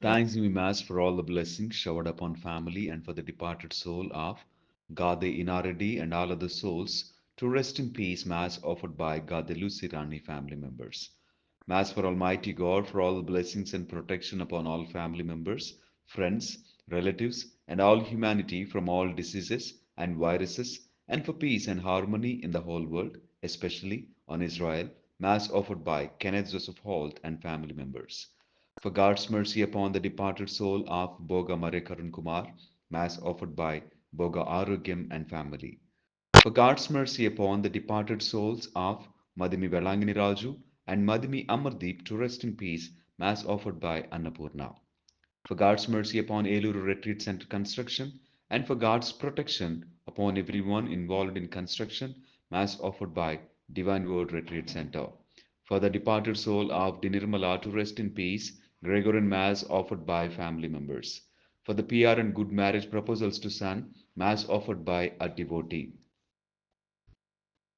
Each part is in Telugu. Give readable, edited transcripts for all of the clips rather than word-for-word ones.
Thanks be Mass for all the blessings showered upon family and for the departed soul of Gade Inaredi and all other souls to rest in peace. Mass offered by Gade Lucirani family members. Mass for Almighty God for all the blessings and protection upon all family members, friends, relatives, and all humanity from all diseases and viruses, and for peace and harmony in the whole world, especially on Israel. Mass offered by Kenneth Joseph Holt and family members. For God's mercy upon the departed soul of Boga Mare Karun Kumar, Mass offered by Boga Arogyam and family. For God's mercy upon the departed souls of Madhimi Velangini Raju and Madhimi Amardeep to rest in peace, Mass offered by Annapurna. For God's mercy upon Eluru Retreat Center construction and for God's protection upon everyone involved in construction, Mass offered by Divine Word Retreat Center. For the departed soul of Dinirmala to rest in peace, Gregorian Mass offered by family members. For the PR and good marriage proposals to son, Mass offered by a devotee.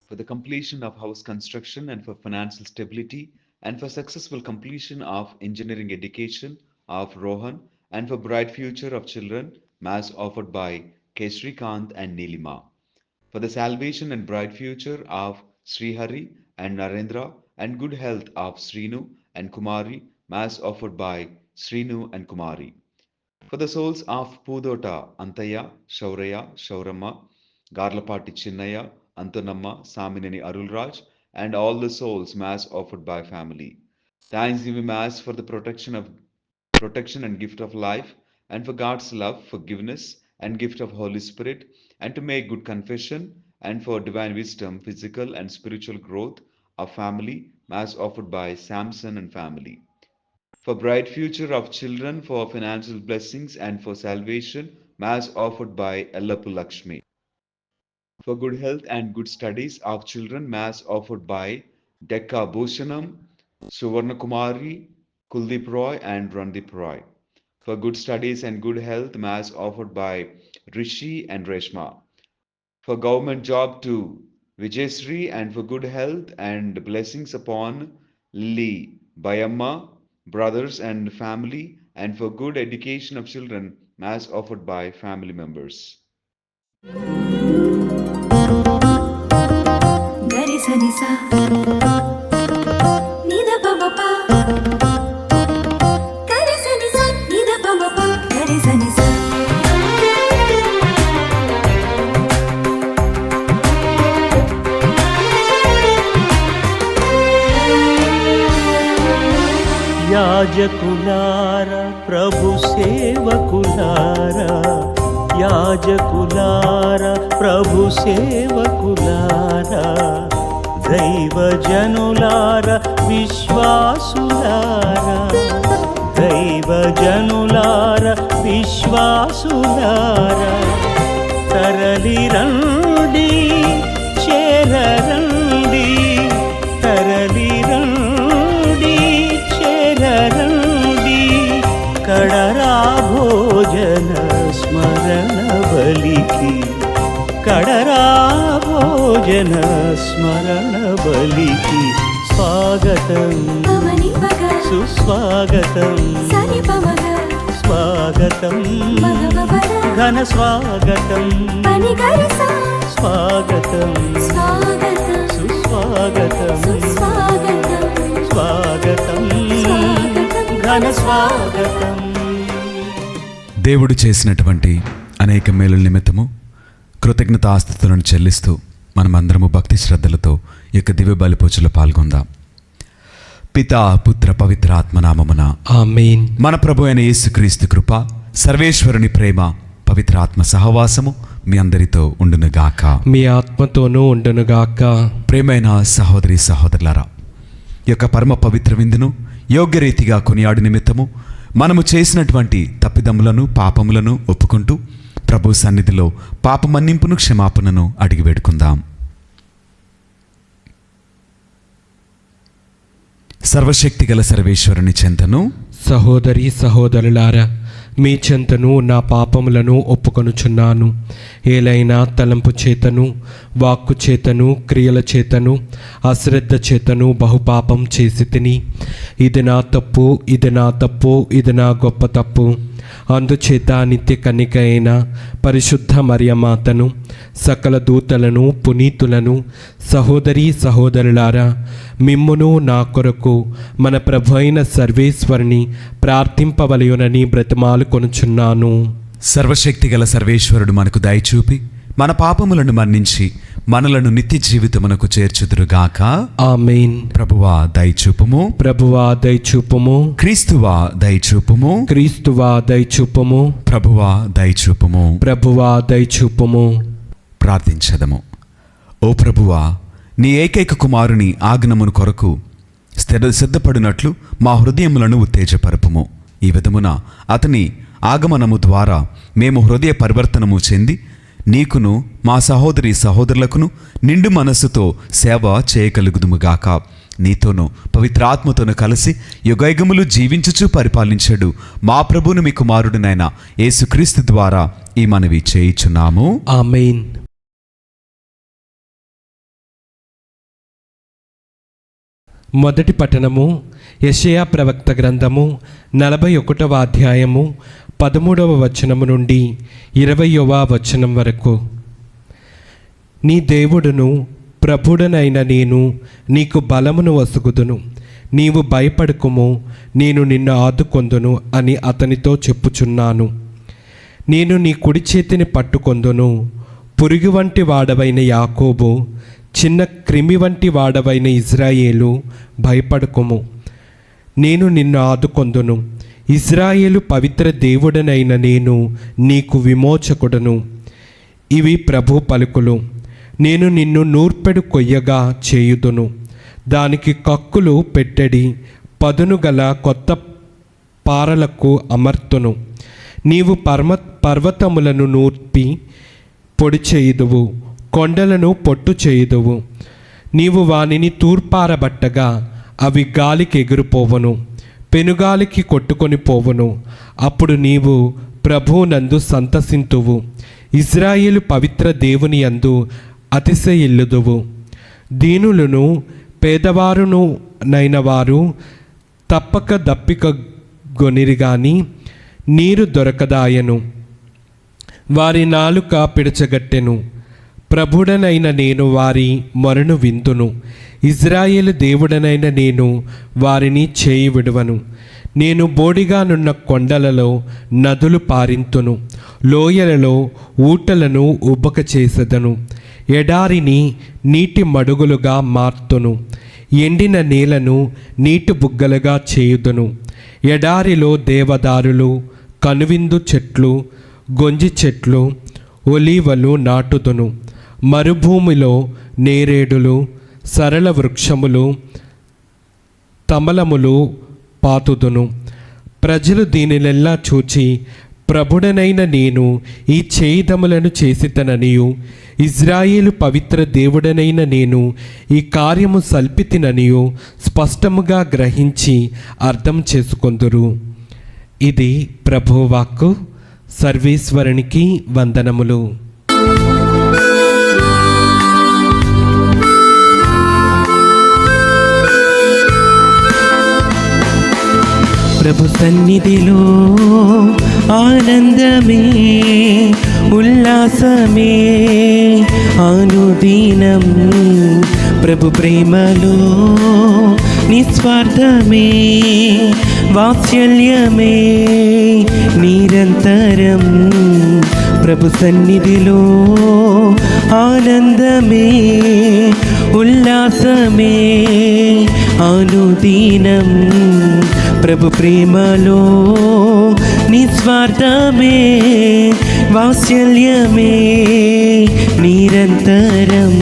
For the completion of house construction and for financial stability and for successful completion of engineering education of Rohan and for bright future of children, Mass offered by K. Srikant and Nilima. For the salvation and bright future of Srihari and Narendra and good health of Srinu and Kumari, Mass offered by Srinu and Kumari. For the souls of Pudota, Antaya, Shauraya, Shauramma, Garlapati Chinnaya, Antonamma, Samineni Arulraj, and all the souls Mass offered by family. Thanks give Mass for the protection and gift of life, and for God's love, forgiveness, and gift of Holy Spirit, and to make good confession, and for divine wisdom, physical and spiritual growth of family, Mass offered by Samson and family. For bright future of children, for financial blessings, and for salvation, Mass offered by Ellappu Lakshmi. For good health and good studies of children, Mass offered by Dekka Bhushanam, Suvarnakumari, Kuldeep Roy, and Randeep Roy. For good studies and good health, Mass offered by Rishi and Reshma. For government job to Vijayasri and for good health and blessings upon Lily, Bayamma, brothers and family, and for good education of children, Mass offered by family members. Gari sa ni sa ni da pa pa pa gari sa ni sa ni da pa pa pa gari sa ni sa యాజకులారా ప్రభు సేవకులారా యాజకులారా ప్రభు సేవకులారా దైవజనులారా విశ్వాసులారా దైవజనులారా విశ్వాసులారా తరలిరండి చేరరండి తరలిరండి చేరరండి కడరా భోజన స్మరణ బలికి కడరా భోజన స్మరణ బలికి స్వాగతం పమని పగ సుస్వాగతం సని పమగ స్వాగతం మగవవర ఘన స్వాగతం పని గరి సా స్వాగతం స్వాగతం సుస్వాగతం సుస్వాగతం స్వాగతం ఘన స్వాగతం. దేవుడు చేసినటువంటి అనేక మేలుల నిమిత్తము కృతజ్ఞతాస్తుతులను చెల్లిస్తూ మనమందరము భక్తి శ్రద్ధలతో ఈ యొక్క దివ్య బలిపూజలో పాల్గొందాం. పితా పుత్ర పవిత్ర ఆత్మనామమున ఆమేన్. మన ప్రభు అయిన యేసుక్రీస్తు కృప, సర్వేశ్వరుని ప్రేమ, పవిత్ర ఆత్మ సహవాసము మీ అందరితో ఉండునుగాక. మీ ఆత్మతోనూ ఉండునుగాక. ప్రేమైన సహోదరి సహోదరులారా, ఈ యొక్క పరమ పవిత్ర విందును యోగ్యరీతిగా కొనియాడు నిమిత్తము మనము చేసినటువంటి తప్పిదములను పాపములను ఒప్పుకుంటూ ప్రభు సన్నిధిలో పాప మన్నింపును క్షమాపణను అడిగి వేడుకుందాం. సర్వశక్తి గల సర్వేశ్వరుని చెంతను సహోదరి సహోదరులారా, మీ చెంతను నా పాపములను ఒప్పుకొనుచున్నాను. ఏలైనా తలంపు చేతను, వాక్కు చేతను, క్రియల చేతను, అశ్రద్ధ చేతను బహుపాపం చేసి తిని, ఇది నా తప్పు, ఇది నా తప్పు, ఇది నా గొప్ప తప్పు. అందుచేత నిత్య కన్నిక అయిన పరిశుద్ధ మరియమాతను, సకల దూతలను, పునీతులను, సహోదరీ సహోదరులారా, మిమ్మును నా కొరకు మన ప్రభు అయిన సర్వేశ్వరుని ప్రార్థింపవలయునని బ్రతిమాలు కొనుచున్నాను. సర్వశక్తిగల సర్వేశ్వరుడు మనకు దయచూపి మన పాపములను మన్నించి మనలను నిత్య జీవితమునకు చేర్చుదురుగాక. ఆమేన్. ప్రభువా దయచూపుము, ప్రభువా దయచూపుము, క్రీస్తువా దయచూపుము, క్రీస్తువా దయచూపుము, ప్రభువా దయచూపుము. ప్రభువా దయచూపుము. ప్రార్థించదము. ఓ ప్రభువా, నీ ఏకైక కుమారుని ఆజ్ఞమును కొరకు సిద్ధపడినట్లు మా హృదయములను ఉత్తేజపరపుము. ఈ విధమున అతని ఆగమనము ద్వారా మేము హృదయ పరివర్తనము చెంది నీకును మా సహోదరి సహోదరులకును నిండు మనస్సుతో సేవ చేయగలుగుదుముగాక. నీతోనూ పవిత్రాత్మతోనూ కలిసి యుగయుగములు జీవించుచు పరిపాలించడు మా ప్రభువును మీ కుమారుడినైన యేసుక్రీస్తు ద్వారా ఈ మనవి చేయుచున్నాము. ఆమేన్. మొదటి పఠనము యెషయా ప్రవక్త గ్రంథము 41వ అధ్యాయము 13వ వచనము నుండి 20వ వచనం వరకు. నీ దేవుడును ప్రభుడనైన నేను నీకు బలమును వసుగుదును, నీవు భయపడకుము, నేను నిన్ను ఆదుకొందును అని అతనితో చెప్పుచున్నాను. నేను నీ కుడి చేతిని పట్టుకొందును, పురుగు వంటి వాడవైన యాకోబు, చిన్న క్రిమి వంటి వాడవైన ఇజ్రాయేలు, భయపడకుము, నేను నిన్ను ఆదుకొందును. ఇజ్రాయేలు పవిత్ర దేవుడనైన నేను నీకు విమోచకుడను. ఇవి ప్రభు పలుకులు. నేను నిన్ను నూర్పెడు కొయ్యగా చేయుదును, దానికి కక్కులు పెట్టెడి పదును గల కొత్త పారలకు అమర్తును. నీవు పర్వతములను నూర్పి పొడి చేయుదువు, కొండలను పొట్టు చేయుదువు. నీవు వానిని తూర్పారబట్టగా అవి గాలికి ఎగిరిపోవును, పెనుగాలికి కొట్టుకొని పోవును. అప్పుడు నీవు ప్రభువునందు సంతసింతువు, ఇజ్రాయేలు పవిత్ర దేవుని యందు అతిశయిల్లుదువు. దీనులను పేదవారును నైన వారు తప్పక దప్పిక గొనిరి గాని నీరు దొరకదాయను, వారి నాలుక పిడచగట్టెను. ప్రభుడనైన నేను వారి మొరను విందును, ఇజ్రాయేలు దేవుడనైన నేను వారిని చేయి విడువను. నేను బోడిగానున్న కొండలలో నదులు పారింతును, లోయలలో ఊటలను ఉబ్బక చేసెదను. ఎడారిని నీటి మడుగులుగా మార్తును, ఎండిన నేలను నీటి బుగ్గలుగా చేయుదును. ఎడారిలో దేవదారులు, కనువిందు చెట్లు, గొంజి చెట్లు, ఒలీవలు నాటుదును. మరుభూమిలో నేరేడులు, సరళ వృక్షములు, తమలములు పాతుదును. ప్రజలు దీనినెల్లా చూచి ప్రభుడనైన నేను ఈ చేయిదములను చేసితననియు, ఇజ్రాయేలు పవిత్ర దేవుడనైన నేను ఈ కార్యము సల్పితిననియు స్పష్టముగా గ్రహించి అర్థం చేసుకొందురు. ఇది ప్రభువాక్కు. సర్వేశ్వరునికి వందనములు. ప్రభు సన్నిధిలో ఆనందమే, ఉల్లాసమే అనుదినం. ప్రభు ప్రేమలో నిస్వార్థమే, వాత్సల్యమే నిరంతరం. ప్రభు సన్నిధిలో ఆనందమే, ఉల్లాసమే అనుదినం. ప్రభు ప్రేమలో నిస్వార్థమే, వాత్సల్యమే నిరంతరం.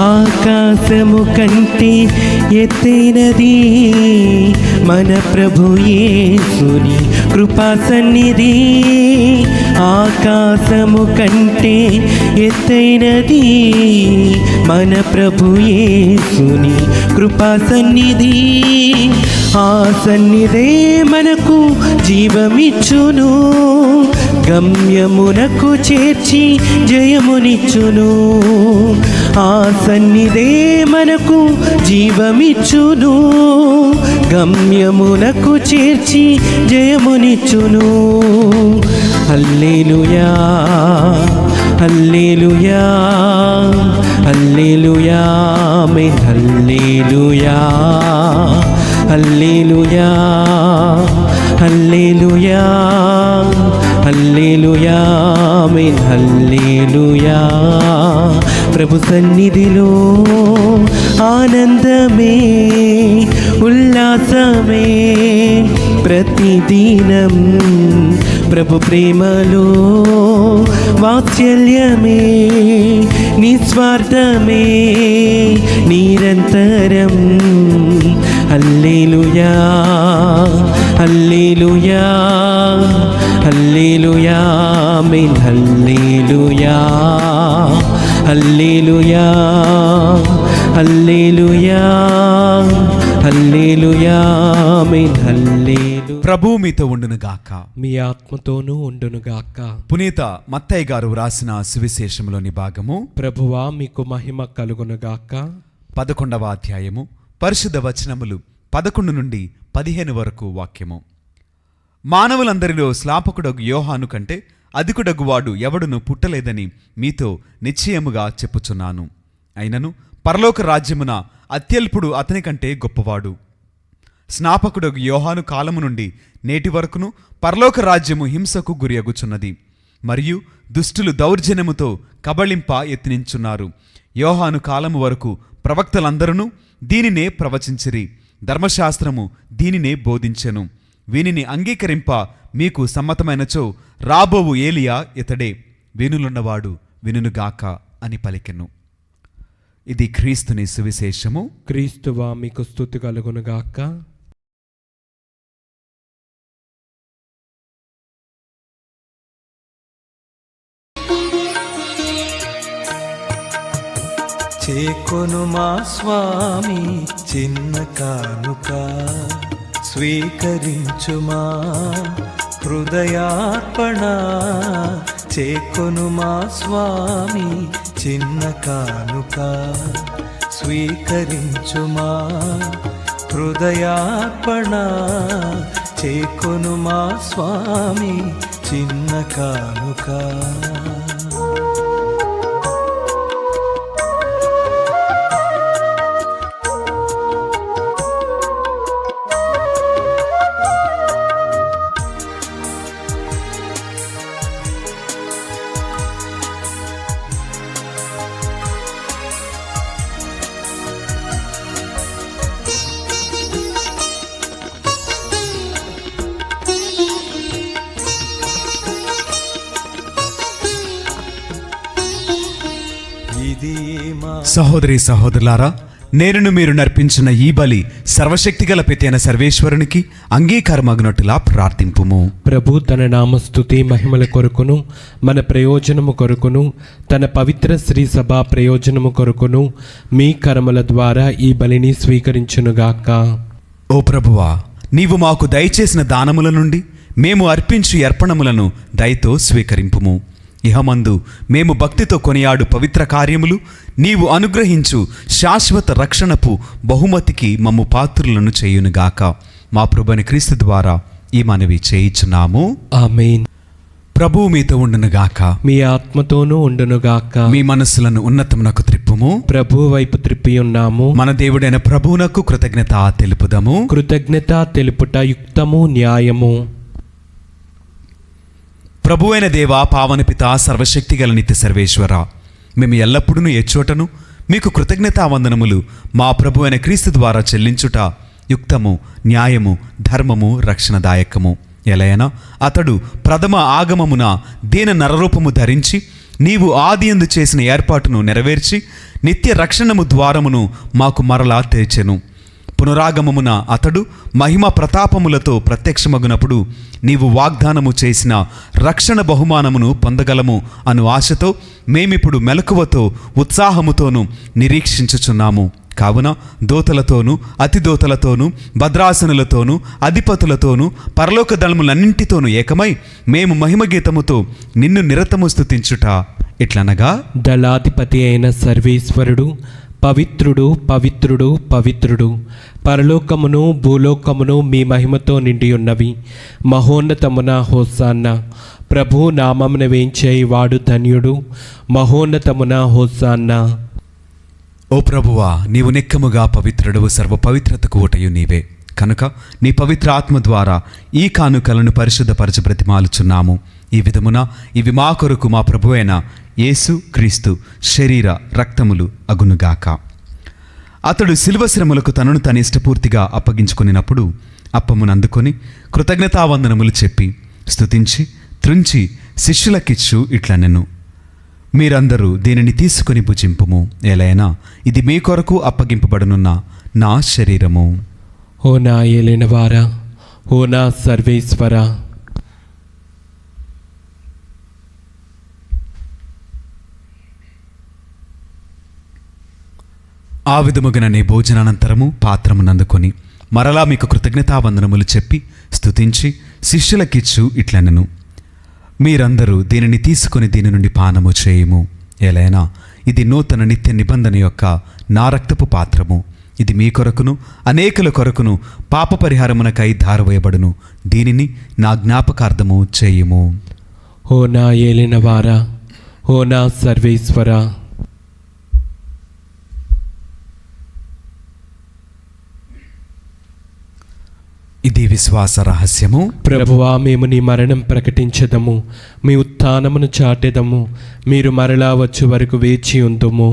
ఆకాశ ఆకాశము కంటే ఎత్తైనది మన ప్రభు యేసుని కృపా సన్నిధి. ఆకాశము కంటే ఎత్తైనది మన ప్రభు యేసుని కృపా సన్నిధి. ఆ సన్నిధే మనకు జీవమిచ్చును, గమ్యమునకు చేర్చి జయమునిచ్చును. ఆ సన్నిధే మనకు జీవమిచ్చును, గమ్యమునకు చేర్చి జయమునిచ్చును. హల్లెలూయా హల్లెలూయా హల్లెలూయా ఆమేన్. హల్లెలూయా హల్లెలూయా హల్లెలూయా హల్లెలూయా ఆమేన్. హల్లెలూయా. ప్రభు సన్నిధిలో ఆనందమే ఉల్లాసమే ప్రతిదినం. ప్రభు ప్రేమలో వాత్సల్యమే నిస్వార్థమే నిరంతరం. హల్లెలూయా హల్లెలూయా హల్లెలూయా ఆమేన్. హల్లెలూయా హల్లెలూయా హల్లెలూయా హల్లెలూయా ఆమేన్. హల్లెలూయా. ప్రభువు మీతో ఉండును గాక. మీ ఆత్మతోనూ ఉండును గాక. పునీత మత్తయి గారు వ్రాసిన సువిశేషంలోని భాగము. ప్రభువా మీకు మహిమ కలుగును గాక. 11వ అధ్యాయము పరిశుద్ధ వచనములు 11 నుండి 15 వరకు వాక్యము. మానవులందరిలో శ్లాపకుడగు యోహాను కంటే అధికుడగువాడు ఎవడును పుట్టలేదని మీతో నిశ్చయముగా చెప్పుచున్నాను. అయినను పరలోక రాజ్యమున అత్యల్పుడు అతని కంటే గొప్పవాడు. స్నాపకుడగు యోహాను కాలము నుండి నేటి వరకును పరలోక రాజ్యము హింసకు గురియగుచున్నది, మరియు దుష్టులు దౌర్జన్యముతో కబళింప యత్నించున్నారు. యోహాను కాలము వరకు ప్రవక్తలందరూ దీనినే ప్రవచించిరి, ధర్మశాస్త్రము దీనినే బోధించెను. వీనిని అంగీకరింప మీకు సమ్మతమైనచో రాబోవు ఏలియా ఇతడే. వినులున్నవాడు వినుగాక అని పలికెను. ఇది క్రీస్తుని సువిశేషము. క్రీస్తువా మీకు స్తుతి కలుగును గాక. చేకొను మా స్వామి చిన్న కానుక, స్వీకరించుమా హృదయార్పణ. చేకొను మా స్వామి చిన్న కానుక, స్వీకరించుమా హృదయార్పణ. చేకొను మా స్వామి చిన్న కానుక. సహోదరి సహోదరులారా, నేరును మీరు నర్పించిన ఈ బలి సర్వశక్తిగల పితైన సర్వేశ్వరునికి అంగీకారమగునట్టులా ప్రార్థింపుము. ప్రభు తన నామస్తుతి మహిమల కొరకును మన ప్రయోజనము కొరకును తన పవిత్ర శ్రీ సభ ప్రయోజనము కొరకును మీ కర్మల ద్వారా ఈ బలిని స్వీకరించునుగాక. ఓ ప్రభువా, నీవు మాకు దయచేసిన దానముల నుండి మేము అర్పించు అర్పణములను దయతో స్వీకరింపుము. ఇహమందు మేము భక్తితో కొనియాడు పవిత్ర కార్యములు నీవు అనుగ్రహించు శాశ్వత రక్షణపు బహుమతికి మమ్ము పాత్రులను చేయునుగాక. మా ప్రభుని క్రీస్తు ద్వారా ఈ మనవి చేయుచున్నాము. ఆమేన్. ప్రభువు మీతో ఉండునుగాక. మీ ఆత్మతోనూ ఉండునుగాక. మీ మనస్సులను ఉన్నతమునకు త్రిప్పుము. ప్రభు వైపు త్రిప్పి ఉన్నాము. మన దేవుడైన ప్రభువునకు కృతజ్ఞత తెలుపుదము. కృతజ్ఞత తెలుపుట యుక్తము, న్యాయము. ప్రభువైన దేవా, పావన పిత, సర్వశక్తిగల నిత్య సర్వేశ్వర, మేము ఎల్లప్పుడూ ఎచ్చోటను మీకు కృతజ్ఞతావందనములు మా ప్రభు అయిన క్రీస్తు ద్వారా చెల్లించుట యుక్తము, న్యాయము, ధర్మము, రక్షణదాయకము. ఎలయన అతడు ప్రథమ ఆగమమున దీన నరరూపము ధరించి నీవు ఆదియందు చేసిన ఏర్పాటును నెరవేర్చి నిత్య రక్షణము ద్వారమును మాకు మరలా తెరిచెను. పునరాగమమున అతడు మహిమ ప్రతాపములతో ప్రత్యక్షమగునప్పుడు నీవు వాగ్దానము చేసిన రక్షణ బహుమానమును పొందగలము అను ఆశతో మేమిప్పుడు మెలకువతో ఉత్సాహముతోనూ నిరీక్షించుచున్నాము. కావున దోతలతోనూ అతిదోతలతోనూ భద్రాసనులతోనూ అధిపతులతోనూ పరలోక దళములన్నింటితోనూ ఏకమై మేము మహిమగీతముతో నిన్ను నిరతము స్తుతించుట ఎట్లనగా, దళాధిపతి అయిన సర్వేశ్వరుడు పవిత్రుడు పవిత్రుడు పవిత్రుడు, పరలోకమును భూలోకమును మీ మహిమతో నిండి ఉన్నవి. మహోన్నతమున హోసాన్న, ప్రభు నామమున వేంచేవాడు ధన్యుడు. మహోన్నతమున హోసాన్న. ఓ ప్రభువా, నీవు నిక్కముగా పవిత్రుడవు, సర్వ పవిత్రతకు ఊటయు నీవే. కనుక నీ పవిత్ర ఆత్మ ద్వారా ఈ కానుకలను పరిశుద్ధపరచు బ్రతిమాలుచున్నాము. ఈ విధమున ఇవి మా కొరకు మా ప్రభువైన యేసు క్రీస్తు శరీర రక్తములు అగునుగాక. అతడు శిలువ శ్రమలకు తనను తన ఇష్టపూర్తిగా అప్పగించుకునినప్పుడు అప్పమును అందుకొని కృతజ్ఞతావందనములు చెప్పి స్తుతించి త్రుంచి శిష్యులకిచ్చు ఇట్లనెను, మీరందరూ దీనిని తీసుకుని భుజింపుము. ఎలైనా ఇది మీ కొరకు అప్పగింపబడనున్న నా శరీరము. ఓ నా ఏలినవారా, ఓ నా సర్వేశ్వర, ఆ విధముగన నీ భోజనానంతరము పాత్రమునందుకొని మరలా మీకు కృతజ్ఞతావందనములు చెప్పి స్తుతించి శిష్యులకిచ్చు ఇట్లనెను, మీరందరూ దీనిని తీసుకొని దీని నుండి పానము చేయుము. ఎలైనా ఇది నూతన నిత్య నిబంధన యొక్క నా రక్తపు పాత్రము. ఇది మీ కొరకును అనేకుల కొరకును పాప పరిహారమునకై ధారవేయబడును. దీనిని నా జ్ఞాపకార్థము చేయుము. ఓ నా ఏలినవారా, ఓ నా సర్వేశ్వర, ఇది విశ్వాస రహస్యము. ప్రభువా, మేము నీ మరణం ప్రకటించదము, మీ ఉత్థానమును చాటెదము. మీరు మరలా వచ్చు వరకు వేచి ఉందుము.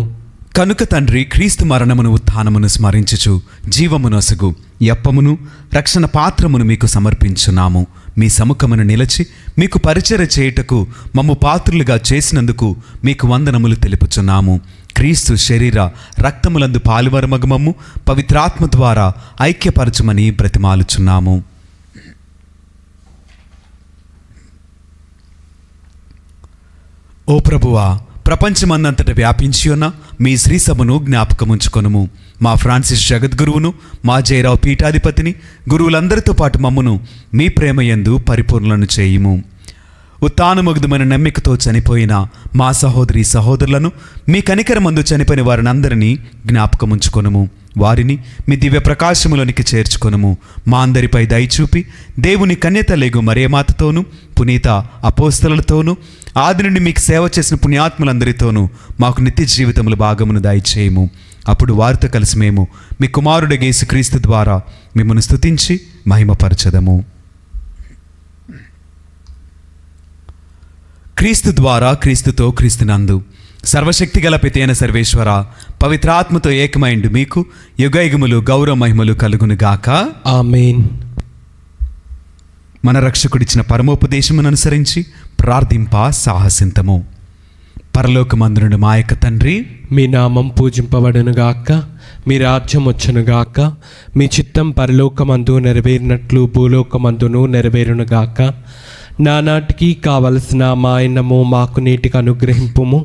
కనుక తండ్రి, క్రీస్తు మరణమును ఉత్థానమును స్మరించుచు జీవమునొసగు యప్పమును రక్షణ పాత్రమును మీకు సమర్పించున్నాము. మీ సముఖమును నిలచి మీకు పరిచర్య చేయుటకు మమ్ము పాత్రులుగా చేసినందుకు మీకు వందనములు తెలుపుచున్నాము. క్రీస్తు శరీర రక్తములందు పాలువరమగమము పవిత్రాత్మ ద్వారా ఐక్యపరచుమని బ్రతిమాలుచున్నాము. ఓ ప్రభువా, ప్రపంచమందంతట వ్యాపించి ఉన్న మీ శ్రీసభను జ్ఞాపకముంచుకొనుము. మా ఫ్రాన్సిస్ జగద్గురువును, మా జయరావు పీఠాధిపతిని, గురువులందరితో పాటు మమ్మును మీ ప్రేమయందు పరిపూర్ణలను చేయుము. ఉత్తానమగుదమైన నమ్మికతో చనిపోయిన మా సహోదరి సహోదరులను, మీ కనికరమందు చనిపోయిన వారినందరినీ జ్ఞాపకముంచుకొనుము. వారిని మీ దివ్య ప్రకాశములోనికి చేర్చుకొనుము. మా అందరిపై దయచూపి దేవుని కన్యతలేగు మరియమాతతోనూ పునీత అపోస్తలతోనూ ఆది నుండి మీకు సేవ చేసిన పుణ్యాత్ములందరితోనూ మాకు నిత్య జీవితముల భాగమును దయచేయము. అప్పుడు వారితో కలిసి మేము మీ కుమారుడు యేసుక్రీస్తు ద్వారా మిమ్మల్ని స్తుతించి మహిమపరచదము. క్రీస్తు ద్వారా, క్రీస్తుతో, క్రీస్తునందు సర్వశక్తిగల పితైన సర్వేశ్వర, పవిత్రాత్మతో ఏకమైండు మీకు యుగయుగములు గౌరవ మహిమలు కలుగునుగాక. ఆమేన్. మన రక్షకుడిచ్చిన పరమోపదేశమును అనుసరించి ప్రార్థింప సాహసింతము. పరలోకమందునుడు మా యొక్క తండ్రి, మీ నామం పూజింపబడునుగాక, మీ రాజ్యం వచ్చునుగాక, మీ చిత్తం పరలోకమందు నెరవేరినట్లు భూలోకమందును నెరవేరునుగాక. నానాటికి కావలసిన మా అన్నము మాకు నీటికి అనుగ్రహింపుము.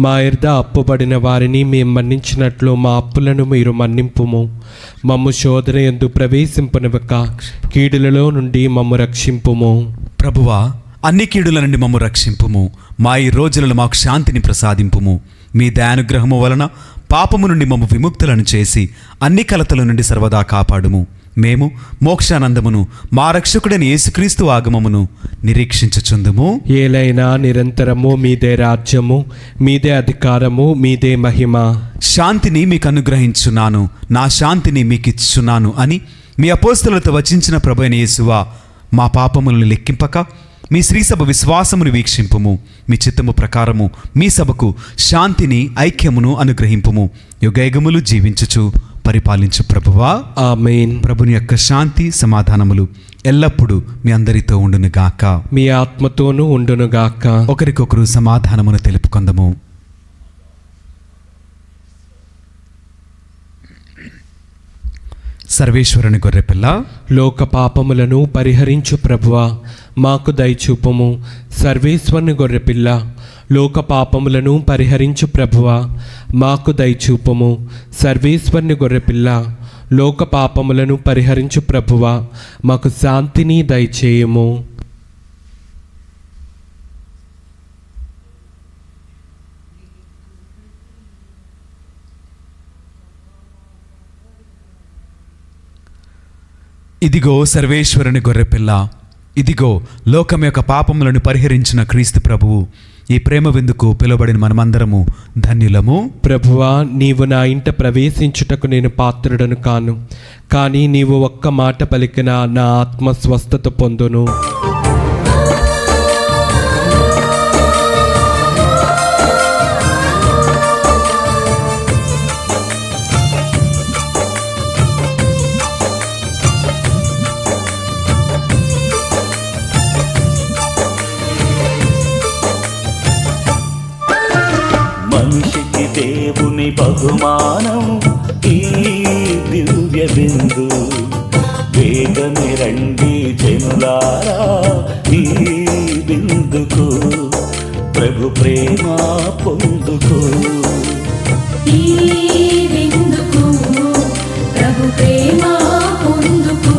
మా యొద్ద అప్పుబడిన వారిని మేము మన్నించినట్లు మా అప్పులను మీరు మన్నింపుము. మమ్ము శోధన యందు ప్రవేశింపనివ్వక కీడులలో నుండి మమ్ము రక్షింపుము. ప్రభువా, అన్ని కీడుల నుండి మమ్ము రక్షింపుము. మా ఈ రోజులలో మాకు శాంతిని ప్రసాదింపుము. మీ దయానుగ్రహము వలన పాపము నుండి మమ్ము విముక్తులను చేసి అన్ని కలతల నుండి సర్వదా కాపాడుము. మేము మోక్షానందమును మా రక్షకుడైన యేసుక్రీస్తు ఆగమమును నిరీక్షించుచుందుము. ఏలైనా నిరంతరము మీదే రాజ్యము, మీదే అధికారము, మీదే మహిమ. శాంతిని మీకు అనుగ్రహించున్నాను, నా శాంతిని మీకు ఇచ్చుచున్నాను అని మీ అపోస్తలులతో వచించిన ప్రభువైన యేసువా, మా పాపములను లెక్కింపక మీ శ్రీసభ విశ్వాసమును వీక్షింపుము. మీ చిత్తము ప్రకారము మీ సభకు శాంతిని, ఐక్యమును అనుగ్రహింపుము. యుగయుగములు జీవించుచు పరిపాలించు ప్రభువా. ఆమేన్. ప్రభుని యొక్క శాంతి సమాధానములు ఎల్లప్పుడూ మీ అందరితో ఉండునుగాక. మీ ఆత్మతోనూ ఉండునుగాక. ఒకరికొకరు సమాధానమును తెలుపుకొందము. సర్వేశ్వరుని గొర్రెపిల్ల, లోక పాపములను పరిహరించు ప్రభువా మాకు దయచూపుము. సర్వేశ్వరుని గొర్రెపిల్ల, లోక పాపములను పరిహరించు ప్రభువా మాకు దయచూపుము. సర్వేశ్వరుని గొర్రెపిల్ల, లోక పాపములను పరిహరించు ప్రభువా మాకు శాంతిని దయచేయము. ఇదిగో సర్వేశ్వరుని గొర్రెపిల్ల, ఇదిగో లోకం యొక్క పాపములను పరిహరించిన క్రీస్తు ప్రభువు. ఈ ప్రేమ విందుకు పిలువబడిన మనమందరము ధన్యులము. ప్రభువా నీవు నా ఇంట ప్రవేశించుటకు నేను పాత్రుడను కాను, కానీ నీవు ఒక్క మాట పలికిన నా ఆత్మ స్వస్థత పొందును. మనిషికి దేవుని బహుమానం ఈ దివ్య బిందు. వేగమే రండి జనులారా ఈ బిందుకు, ప్రభు ప్రేమ పొందుకు. ఈ విందుకు ప్రభు ప్రేమ పొందుకు.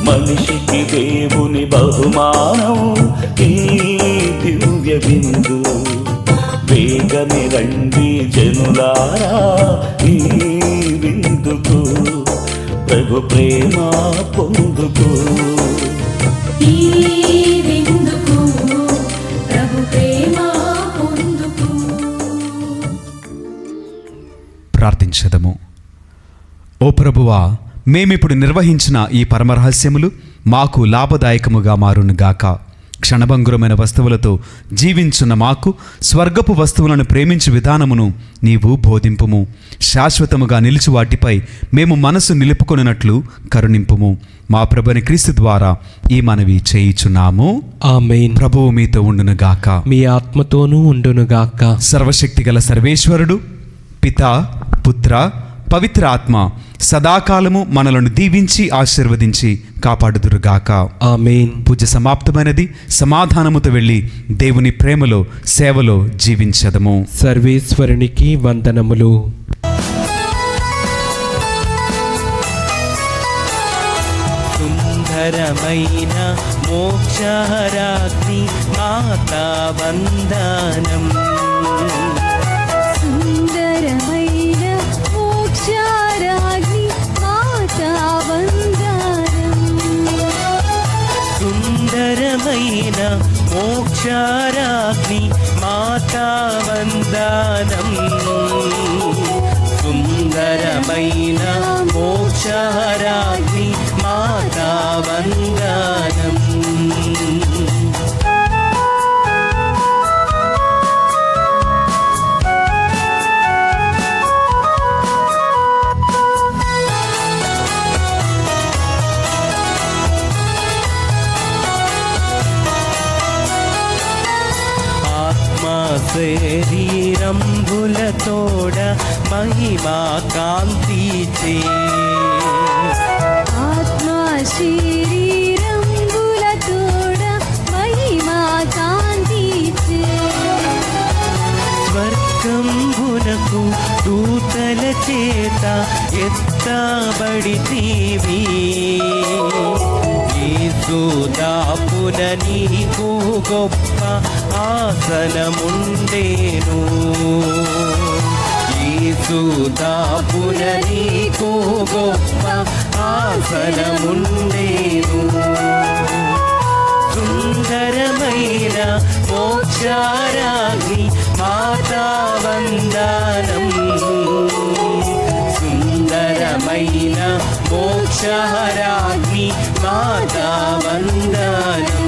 మనిషికి దేవుని బహుమానం ఈ దివ్య బిందు. వేగమే రండి జనులారా ఈ విందుకు, ప్రభు ప్రేమ పొందుకు. ఈ విందుకు ప్రభు ప్రేమ పొందుకు. ప్రార్థించదము. ఓ ప్రభువా, మేమిప్పుడు నిర్వహించిన ఈ పరమరహస్యములు మాకు లాభదాయకముగా మారునుగాక. క్షణభంగురమైన వస్తువులతో జీవించున్న మాకు స్వర్గపు వస్తువులను ప్రేమించు విధానమును నీవు బోధింపుము. శాశ్వతముగా నిలిచి వాటిపై మేము మనసు నిలుపుకొనున్నట్లు కరుణింపుము. మా ప్రభుని క్రీస్తు ద్వారా ఈ మనవి చేయుచున్నాము. ఆమేన్. ప్రభువు మీతో ఉండునుగాక, మీ ఆత్మతోనూ ఉండునుగాక. సర్వశక్తిగల సర్వేశ్వరుడు పితా, పుత్ర, పవిత్ర ఆత్మ సదాకాలము మనలను దీవించి ఆశీర్వదించి కాపాడుదురుగాక. ఆమేన్. పూజ సమాప్తమైనది. సమాధానముతో వెళ్ళి దేవుని ప్రేమలో సేవలో జీవించదము. సర్వేశ్వరునికి వందనములు. సుందరమైన మోక్షరాగ్ని మాతా వందనం. సుందరమైన మోక్షరాగ్ని మాతా వందనం. సుందరమైన మోక్షరాగ్ని మాతా వందనం. సుందరమైన మోక్షరాగ్ని మాతా వందనం. శరీరంబులతోడ మహిమా కాంతిచే. ఆత్మ శరీరంబులతోడ మహిమా కాంతిచే. స్వర్గంబునకు దూతల చేత ఎత్తబడితివి. యేసుదాపున నీకు గొప్ప ఆసనముండేను. యేసుదాపున నీకు గొప్ప ఆసనముండేను. సుందరమైన మోక్షరాగ్ని మాతా వందనం. సుందరమైన మోక్షరాగ్ని మాతా వందనం.